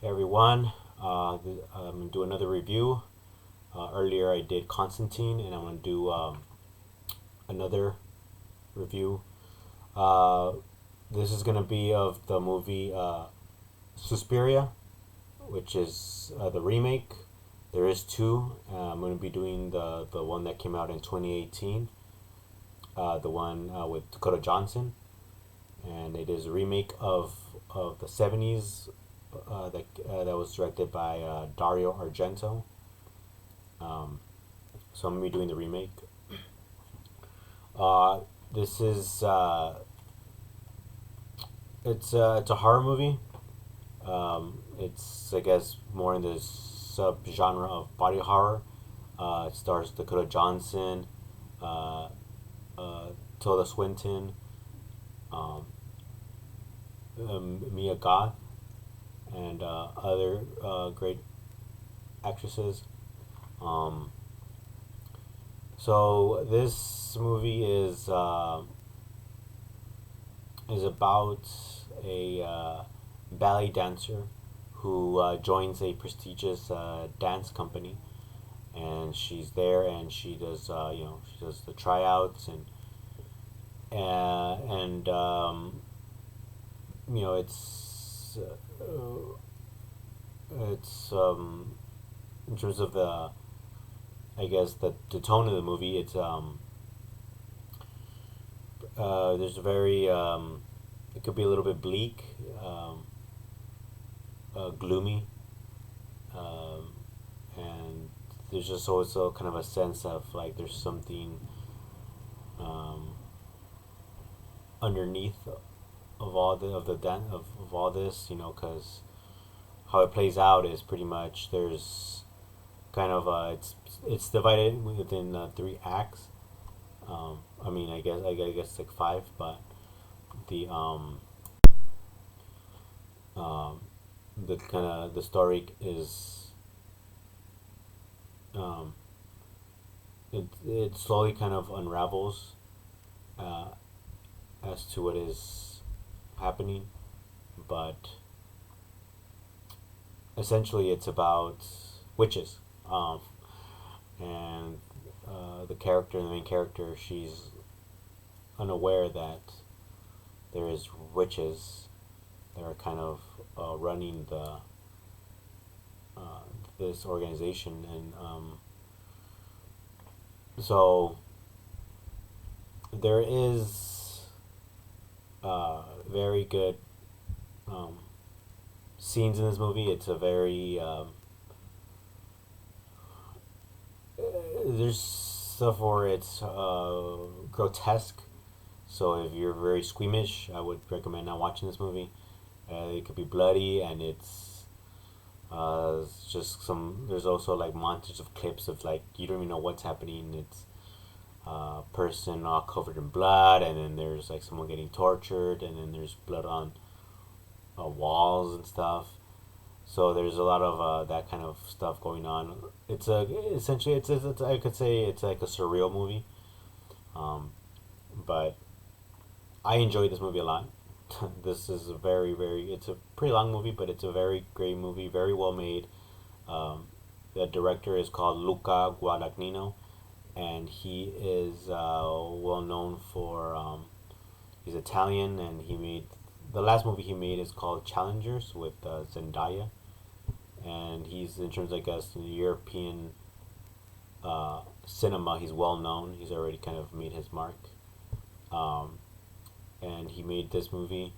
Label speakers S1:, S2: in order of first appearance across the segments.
S1: Hey everyone, I'm gonna do another review. Earlier I did Constantine, and I'm gonna do another review. Uh, this is gonna be of the movie Suspiria, which is the remake. There is two. I'm gonna be doing the one that came out in 2018, the one with Dakota Johnson, and it is a remake of the 70s that was directed by Dario Argento. Um, so I'm gonna be doing the remake. Uh, this is it's a horror movie. It's I guess more in the subgenre of body horror. It stars Dakota Johnson, uh, Tilda Swinton, um, Mia Goth, and other great actresses. Um, so this movie is about a ballet dancer who joins a prestigious dance company, and she's there and she does she does the tryouts and it's in terms of the I guess the tone of the movie. It's there's a very it could be a little bit bleak, gloomy, um, and there's just also kind of a sense of like there's something um, underneath of all of all this, because how it plays out is pretty much there's kind of it's divided within three acts. I mean, I guess like five, but the um, um, the kind of the story is um, it slowly kind of unravels uh, as to what is happening, but essentially it's about witches, and the main character, she's unaware that there is witches that are kind of running the uh, this organization, and so there is very good um, scenes in this movie. It's a very there's stuff where it's grotesque. So if you're very squeamish, I would recommend not watching this movie. It could be bloody, and it's just some. There's also like montages of clips of like you don't even know what's happening. It's a person all covered in blood, and then there's like someone getting tortured, and then there's blood on walls and stuff. So there's a lot of that kind of stuff going on. It's a essentially it's I could say it's like a surreal movie, um, but I enjoyed this movie a lot. This is a very it's a pretty long movie, but it's a very great movie, very well made. Um, the director is called Luca Guadagnino, and he is well known for he's Italian, and he made the last movie he made is called Challengers with Zendaya, and he's in terms I guess in the European cinema he's well known. He's already kind of made his mark, um, and he made this movie.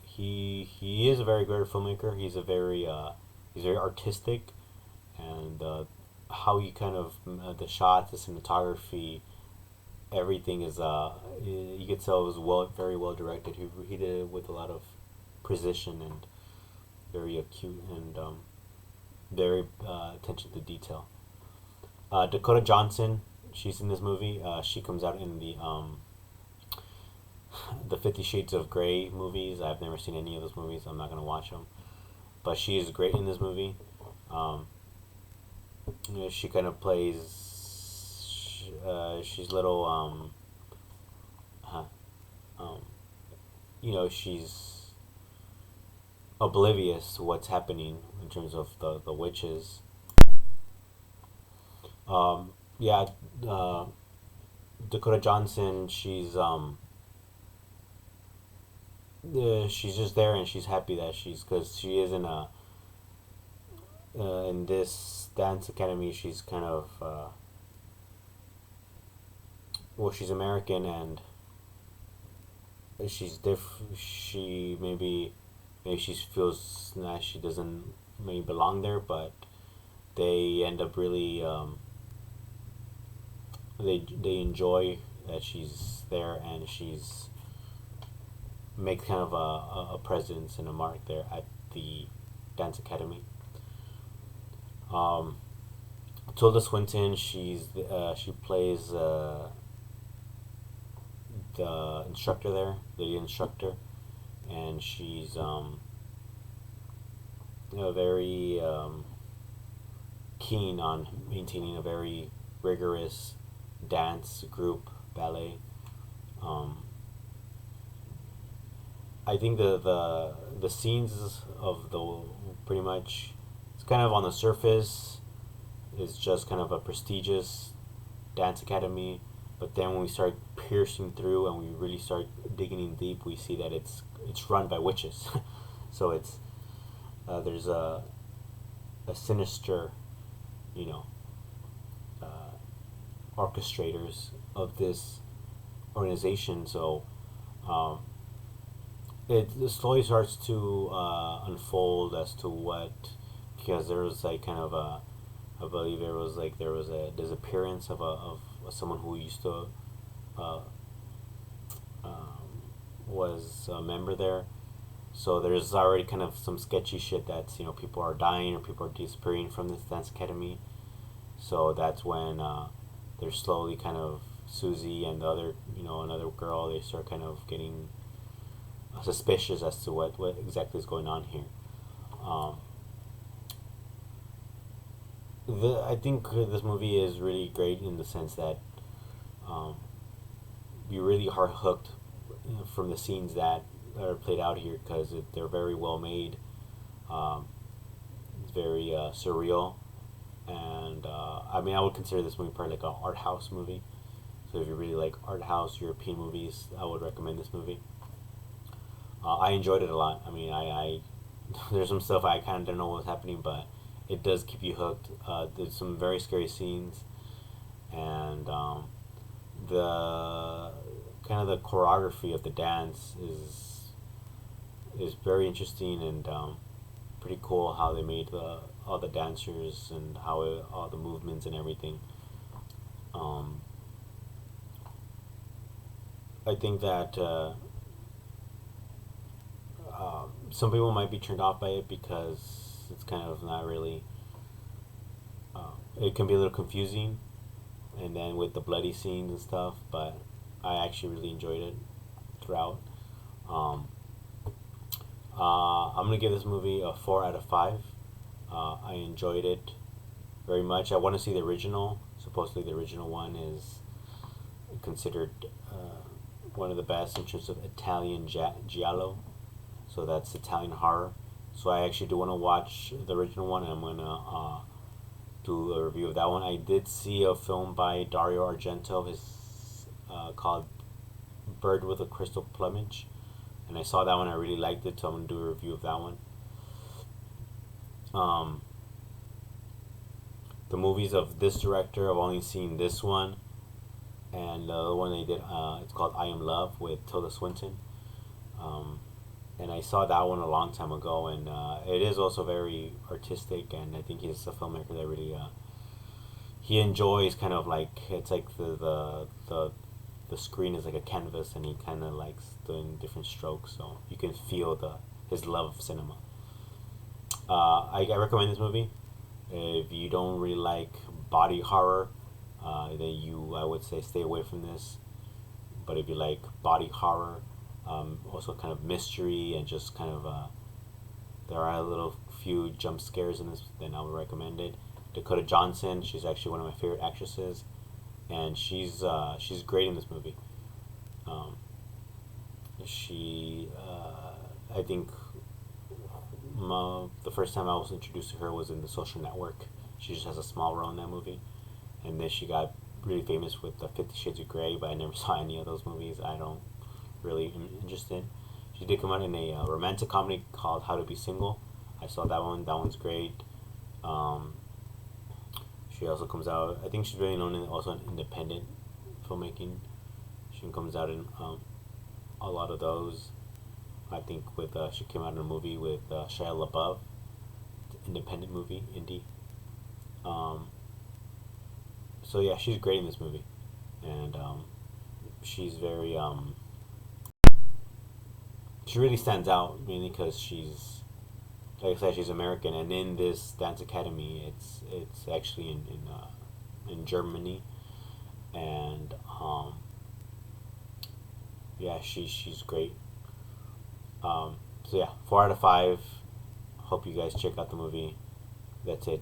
S1: He is a very great filmmaker. He's very artistic, and how he kind of the shots, the cinematography, everything is you could tell it was very well directed. He did it with a lot of precision and very acute and very attention to detail. Dakota Johnson, she's in this movie. She comes out in the 50 Shades of Grey movies. I've never seen any of those movies. I'm not gonna watch them, but she is great in this movie. Um, she kind of plays. She's little. Huh, um, she's oblivious to what's happening in terms of the witches. Yeah, uh, Dakota Johnson, she's just there and she's happy that because she is in this dance academy. She's kind of well, she's American and she maybe she feels that she doesn't maybe belong there, but they end up really they enjoy that she's there and she's make kind of a presence and a mark there at the dance academy. Um, Tilda Swinton, she plays the instructor there, the instructor, and she's very keen on maintaining a very rigorous dance group ballet. Um, I think the scenes of the pretty much it's kind of on the surface is just kind of a prestigious dance academy, but then when we start piercing through and we really start digging in deep, we see that it's run by witches. So it's there's a sinister, you know, uh, orchestrators of this organization. So um, it slowly starts to unfold as to what, because there was like kind of a, I believe there was a disappearance of someone who used to uh, was a member there. So there's already kind of some sketchy shit that's people are dying or people are disappearing from this dance academy. So that's when they're slowly kind of Susie and the other another girl, they start kind of getting suspicious as to what exactly is going on here. Um, I think this movie is really great in the sense that um, you're really hard hooked from the scenes that are played out here because they're very well made. Um, it's very surreal, and I mean I would consider this movie probably like an art house movie. So if you really like art house European movies, I would recommend this movie. I enjoyed it a lot. I mean, I there's some stuff I kind of don't know what's happening, but it does keep you hooked. There's some very scary scenes, and the kind of the choreography of the dance is very interesting and pretty cool. How they made all the dancers and how all the movements and everything. Um, I think that some people might be turned off by it because it's kind of not really. It can be a little confusing, and then with the bloody scenes and stuff. But I actually really enjoyed it throughout. Um, I'm gonna give this movie a 4 out of 5. I enjoyed it very much. I want to see the original. Supposedly, the original one is considered one of the best in terms of Italian giallo. So that's Italian horror. So I actually do want to watch the original one, and I'm gonna do a review of that one. I did see a film by Dario Argento, his called Bird with a Crystal Plumage, and I saw that one. I really liked it, so I'm gonna do a review of that one. Um, the movies of this director, I've only seen this one, and the other one they did. It's called I Am Love with Tilda Swinton. Um, and I saw that one a long time ago, and it is also very artistic, and I think he's a filmmaker that really he enjoys kind of like it's like the screen is like a canvas, and he kind of likes doing different strokes, so you can feel the his love of cinema. I recommend this movie. If you don't really like body horror, then I would say stay away from this. But if you like body horror, also kind of mystery and just kind of there are a little few jump scares in this, then I would recommend it. Dakota Johnson, she's actually one of my favorite actresses, and she's great in this movie. Um, she I think The first time I was introduced to her was in The Social Network. She just has a small role in that movie, and then she got really famous with the 50 Shades of Grey. But I never saw any of those movies. I don't really am interested. She did come out in a romantic comedy called How to Be Single. I saw that one. That one's great. Um, she also comes out. I think she's really known in also in independent filmmaking. She comes out in a lot of those. I think with she came out in a movie with Shia LaBeouf, independent movie, indie. Um, so yeah, she's great in this movie, and she's very she really stands out mainly because she's, like I said, she's American, and in this dance academy, it's actually in Germany, and yeah, she's great. So yeah, 4 out of 5. Hope you guys check out the movie. That's it.